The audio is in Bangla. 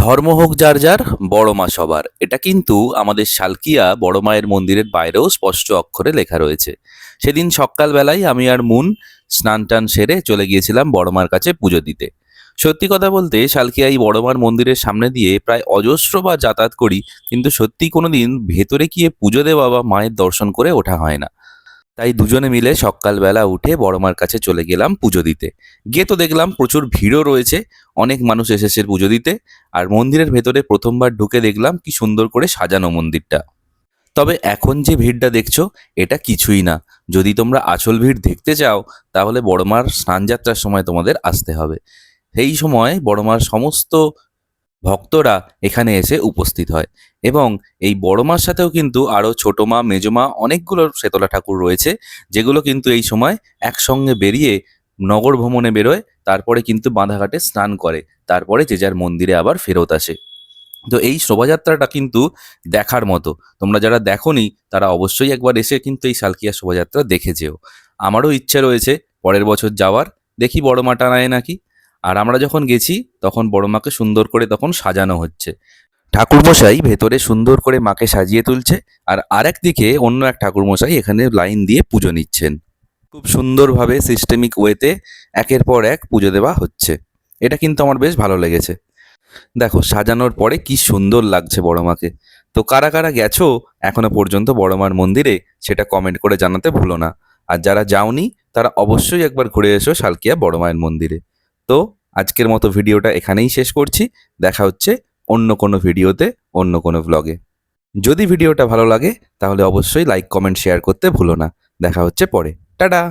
ধর্ম হোক যার যার, বড় মা সবার, এটা কিন্তু আমাদের শালকিয়া বড় মায়ের মন্দিরের বাইরেও স্পষ্ট অক্ষরে লেখা রয়েছে। সেদিন সকালবেলায় আমি আর মুন স্নান টান সেরে চলে গিয়েছিলাম বড় মার কাছে পুজো দিতে। সত্যি কথা বলতে শালকিয়া এই বড় মার মন্দিরের সামনে দিয়ে প্রায় অজস্রবার যাতায়াত করি, কিন্তু সত্যি কোনোদিন ভেতরে গিয়ে পুজো দেওয়া বা মায়ের দর্শন করে ওঠা হয় না। তাই দুজনে মিলে সকালবেলা উঠে বড়মার কাছে চলে গেলাম পুজো দিতে। গিয়ে তো দেখলাম প্রচুর ভিড়ও রয়েছে, অনেক মানুষ এসেছে পুজো দিতে। আর মন্দিরের ভেতরে প্রথমবার ঢুকে দেখলাম কি সুন্দর করে সাজানো মন্দিরটা। তবে এখন যে ভিড়টা দেখছো, এটা কিছুই না। যদি তোমরা আসল ভিড় দেখতে চাও, তাহলে বড়মার স্নানযাত্রার সময় তোমাদের আসতে হবে। সেই সময় বড়মার সমস্ত ভক্তরা এখানে এসে উপস্থিত হয়। এবং এই বড় মার সাথেও কিন্তু আরও ছোট মা, মেজো মা, অনেকগুলো শেতলা ঠাকুর রয়েছে, যেগুলো কিন্তু এই সময় একসঙ্গে বেরিয়ে নগর ভ্রমণে বেরোয়। তারপরে কিন্তু বাঁধাঘাটে স্নান করে, তারপরে যে যার মন্দিরে আবার ফেরত আসে। তো এই শোভাযাত্রাটা কিন্তু দেখার মতো। তোমরা যারা দেখোনি তারা অবশ্যই একবার এসে কিন্তু এই শালকিয়া শোভাযাত্রা দেখে যেও। আমারও ইচ্ছে রয়েছে পরের বছর যাওয়ার, দেখি বড় মা টানায় নাকি। আর আমরা যখন গেছি তখন বড় মাকে সুন্দর করে তখন সাজানো হচ্ছে। ঠাকুরমশাই ভেতরে সুন্দর করে মাকে সাজিয়ে তুলছে, আর আরেক দিকে অন্য এক ঠাকুরমশাই এখানে লাইন দিয়ে পুজো নিচ্ছেন। খুব সুন্দরভাবে সিস্টেমিক ওয়েতে একের পর এক পুজো দেওয়া হচ্ছে। এটা কিন্তু আমার বেশ ভালো লেগেছে। দেখো সাজানোর পরে কি সুন্দর লাগছে বড় মাকে। তো কারা কারা গেছো এখনো পর্যন্ত বড় মার মন্দিরে, সেটা কমেন্ট করে জানাতে ভুলো না। আর যারা যাওনি তারা অবশ্যই একবার ঘুরে এসো শালকিয়া বড় মায়ের মন্দিরে। তো আজকের মতো ভিডিওটা এখানেই শেষ করছি। দেখা হচ্ছে অন্য কোনো ভিডিওতে, অন্য কোনো ভ্লগে। যদি ভিডিওটা ভালো লাগে তাহলে অবশ্যই লাইক, কমেন্ট, শেয়ার করতে ভুলো না। দেখা হচ্ছে পরে। টাটা।